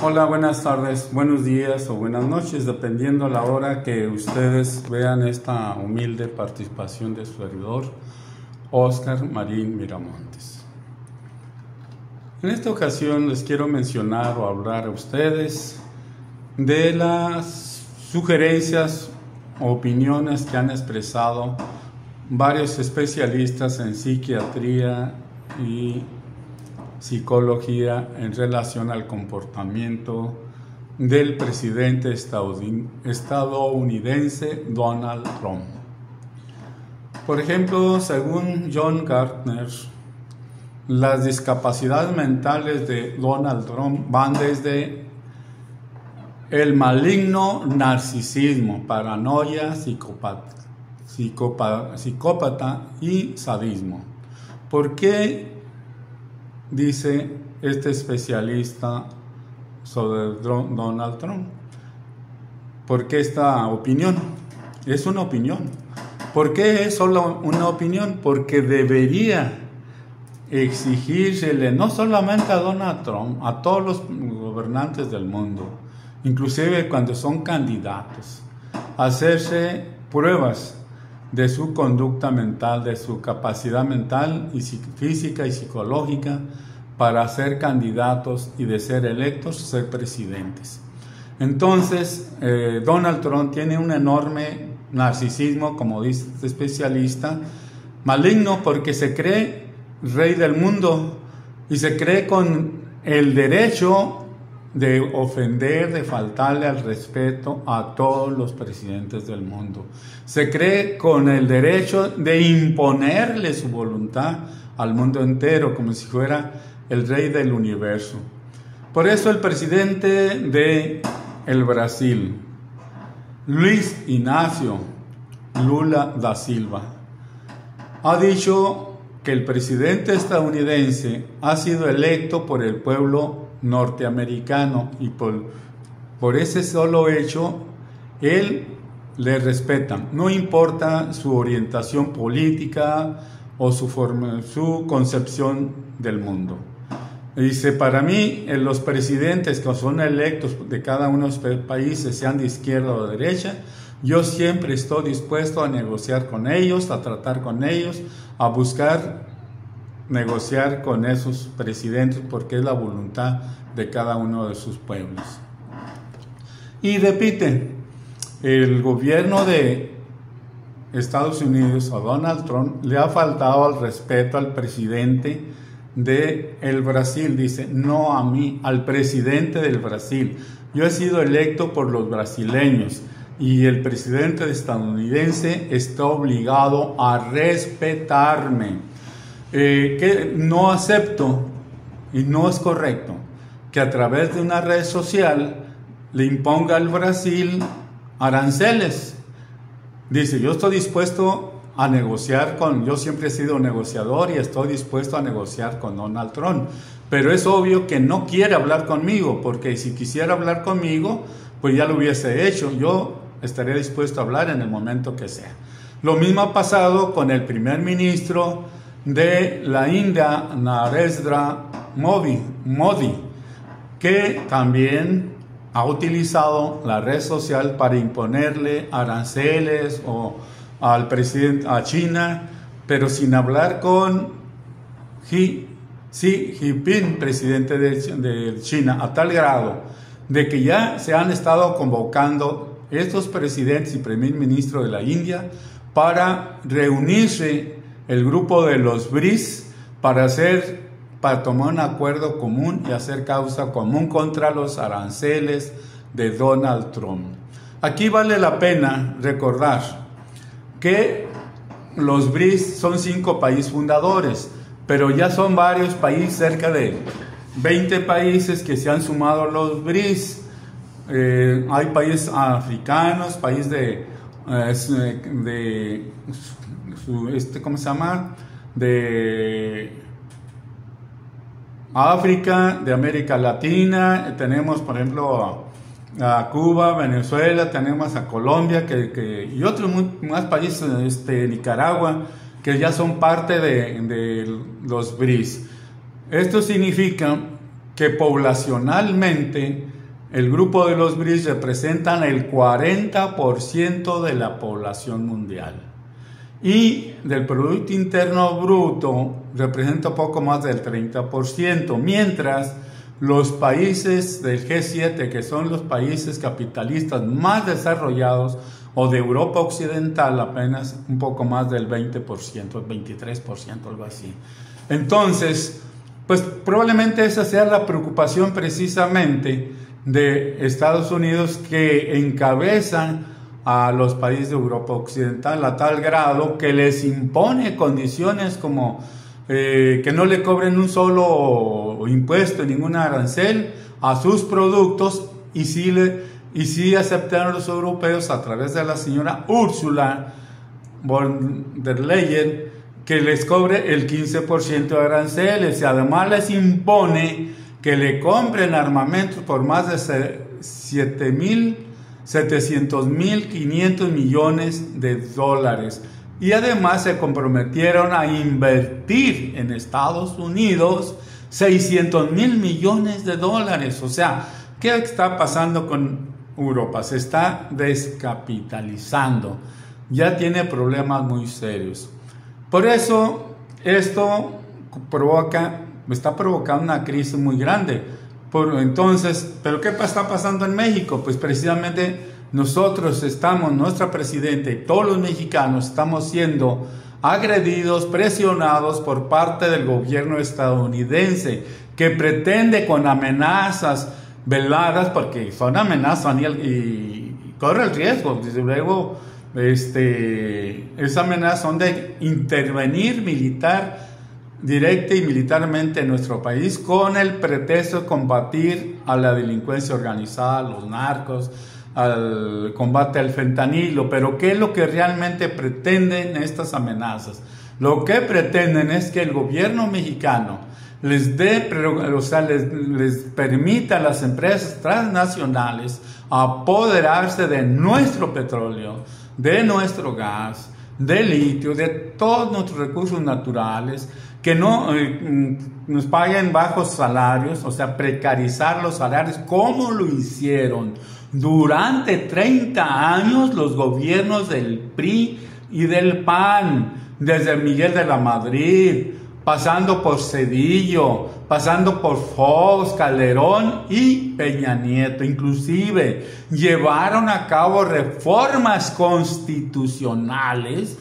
Hola, buenas tardes, buenos días o buenas noches, dependiendo la hora que ustedes vean esta humilde participación de su servidor, Óscar Marín Miramontes. En esta ocasión les quiero mencionar o hablar a ustedes de las sugerencias o opiniones que han expresado varios especialistas en psiquiatría y psicología en relación al comportamiento del presidente estadounidense Donald Trump. Por ejemplo, según John Gardner, las discapacidades mentales de Donald Trump van desde el maligno narcisismo, paranoia, psicópata y sadismo. ¿Por qué dice este especialista sobre Donald Trump? ¿Por qué esta opinión? Es una opinión. ¿Por qué es solo una opinión? Porque debería exigírsele no solamente a Donald Trump, a todos los gobernantes del mundo, inclusive cuando son candidatos, hacerse pruebas de su conducta mental, de su capacidad mental y física y psicológica para ser candidatos y de ser electos, ser presidentes. Entonces, Donald Trump tiene un enorme narcisismo, como dice este especialista, maligno porque se cree rey del mundo y se cree con el derecho de ofender, de faltarle al respeto a todos los presidentes del mundo. Se cree con el derecho de imponerle su voluntad al mundo entero, como si fuera el rey del universo. Por eso el presidente de el Brasil, Luiz Inácio Lula da Silva, ha dicho que el presidente estadounidense ha sido electo por el pueblo norteamericano y por ese solo hecho él le respeta, no importa su orientación política o su concepción del mundo. Dice, para mí los presidentes que son electos de cada uno de los países, sean de izquierda o de derecha, yo siempre estoy dispuesto a negociar con ellos, a tratar con ellos, a buscar negociar con esos presidentes porque es la voluntad de cada uno de sus pueblos. Y repite, el gobierno de Estados Unidos, a Donald Trump, le ha faltado al respeto al presidente de el Brasil. Dice, no a mí, al presidente del Brasil. Yo he sido electo por los brasileños y el presidente estadounidense está obligado a respetarme. Que no acepto y no es correcto que a través de una red social le imponga al Brasil aranceles. Dice, yo estoy dispuesto a negociar yo siempre he sido negociador y estoy dispuesto a negociar con Donald Trump, pero es obvio que no quiere hablar conmigo, porque si quisiera hablar conmigo, pues ya lo hubiese hecho. Yo estaría dispuesto a hablar en el momento que sea. Lo mismo ha pasado con el primer ministro de la India, Narendra Modi, que también ha utilizado la red social para imponerle aranceles al presidente, a China, pero sin hablar con Xi Jinping, presidente de China, a tal grado de que ya se han estado convocando estos presidentes y primer ministro de la India para reunirse el grupo de los BRICS para tomar un acuerdo común y hacer causa común contra los aranceles de Donald Trump. Aquí vale la pena recordar que los BRICS son 5 países fundadores, pero ya son varios países, cerca de 20 países que se han sumado a los BRICS. Hay países africanos, países ¿cómo se llama? De África, de América Latina. Tenemos, por ejemplo, a Cuba, Venezuela, tenemos a Colombia y otros más países, Nicaragua, que ya son parte de los BRICS. Esto significa que poblacionalmente el grupo de los BRICS representan el 40% de la población mundial. Y del Producto Interno Bruto representa poco más del 30%, mientras los países del G7, que son los países capitalistas más desarrollados, o de Europa Occidental, apenas un poco más del 20%, 23%, algo así. Entonces, pues probablemente esa sea la preocupación precisamente de Estados Unidos, que encabezan a los países de Europa Occidental a tal grado que les impone condiciones como que no le cobren un solo impuesto, ningún arancel a sus productos, y sí aceptaron los europeos a través de la señora Ursula von der Leyen que les cobre el 15% de aranceles, y además les impone que le compren armamentos por más de 700.500 millones de dólares. Y además se comprometieron a invertir en Estados Unidos 600.000 millones de dólares. O sea, ¿qué está pasando con Europa? Se está descapitalizando. Ya tiene problemas muy serios. Por eso, esto está provocando una crisis muy grande. Entonces, ¿pero qué está pasando en México? Pues precisamente nuestra presidenta y todos los mexicanos estamos siendo agredidos, presionados por parte del gobierno estadounidense, que pretende con amenazas veladas, porque son amenazas y corre el riesgo, desde luego, esa amenaza son de intervenir directa y militarmente en nuestro país con el pretexto de combatir a la delincuencia organizada, a los narcos, al combate al fentanilo. Pero ¿qué es lo que realmente pretenden estas amenazas? Lo que pretenden es que el gobierno mexicano les permita a las empresas transnacionales apoderarse de nuestro petróleo, de nuestro gas, de litio, de todos nuestros recursos naturales, que no nos paguen bajos salarios, o sea, precarizar los salarios, como lo hicieron durante 30 años los gobiernos del PRI y del PAN, desde Miguel de la Madrid, pasando por Zedillo, pasando por Fox, Calderón y Peña Nieto. Inclusive llevaron a cabo reformas constitucionales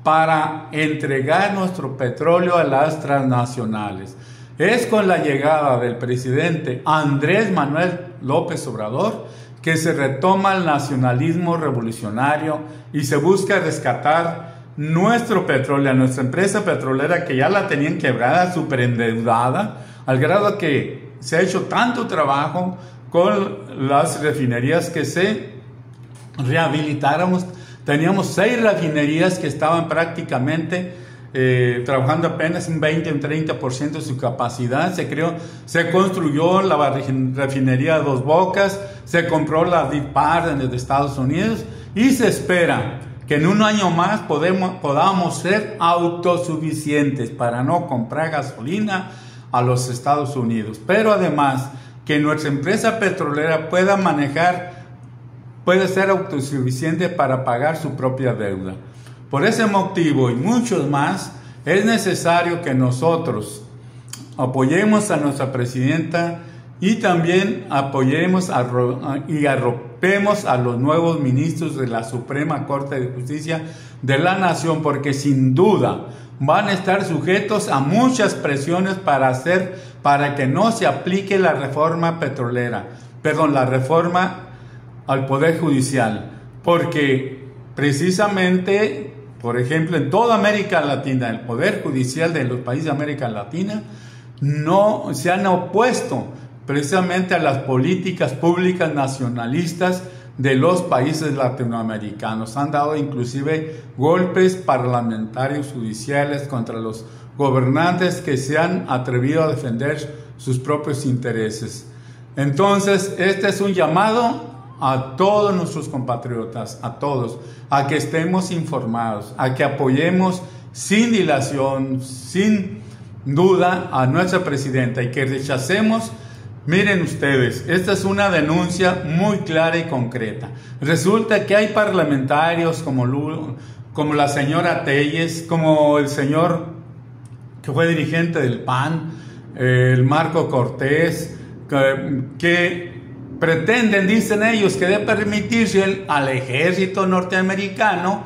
para entregar nuestro petróleo a las transnacionales. Es con la llegada del presidente Andrés Manuel López Obrador que se retoma el nacionalismo revolucionario y se busca rescatar nuestro petróleo, nuestra empresa petrolera, que ya la tenían quebrada, superendeudada, al grado que se ha hecho tanto trabajo con las refinerías que se rehabilitaron. Teníamos 6 refinerías que estaban prácticamente trabajando apenas un 20 o un 30% de su capacidad. Se construyó la refinería de Dos Bocas, se compró la Deep Park de Estados Unidos, y se espera que en un año más podamos ser autosuficientes para no comprar gasolina a los Estados Unidos. Pero además que nuestra empresa petrolera pueda ser autosuficiente para pagar su propia deuda. Por ese motivo y muchos más, es necesario que nosotros apoyemos a nuestra presidenta y también apoyemos y arropemos a los nuevos ministros de la Suprema Corte de Justicia de la Nación, porque sin duda van a estar sujetos a muchas presiones para que no se aplique la reforma la reforma al Poder Judicial, porque precisamente, por ejemplo, en toda América Latina, el Poder Judicial de los países de América Latina no se han opuesto precisamente a las políticas públicas nacionalistas de los países latinoamericanos. Han dado inclusive golpes parlamentarios judiciales contra los gobernantes que se han atrevido a defender sus propios intereses. Entonces, este es un llamado a todos nuestros compatriotas, a todos, a que estemos informados, a que apoyemos sin dilación, sin duda, a nuestra presidenta, y que rechacemos Miren ustedes, esta es una denuncia muy clara y concreta. Resulta que hay parlamentarios como la señora Telles, como el señor que fue dirigente del PAN, el Marco Cortés, que pretenden, dicen ellos, que debe permitirse al ejército norteamericano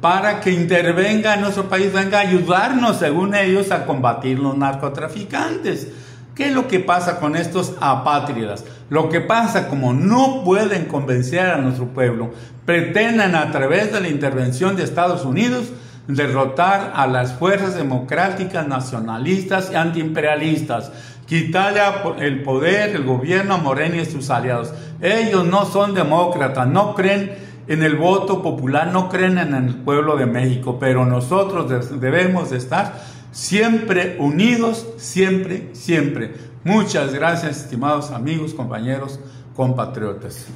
para que intervenga en nuestro país, venga a ayudarnos, según ellos, a combatir los narcotraficantes. ¿Qué es lo que pasa con estos apátridas? Lo que pasa, como no pueden convencer a nuestro pueblo, pretenden a través de la intervención de Estados Unidos derrotar a las fuerzas democráticas, nacionalistas y antiimperialistas, quitarle el poder, el gobierno a Morena y sus aliados. Ellos no son demócratas, no creen en el voto popular, no creen en el pueblo de México, pero nosotros debemos de estar siempre unidos, siempre, siempre. Muchas gracias, estimados amigos, compañeros, compatriotas.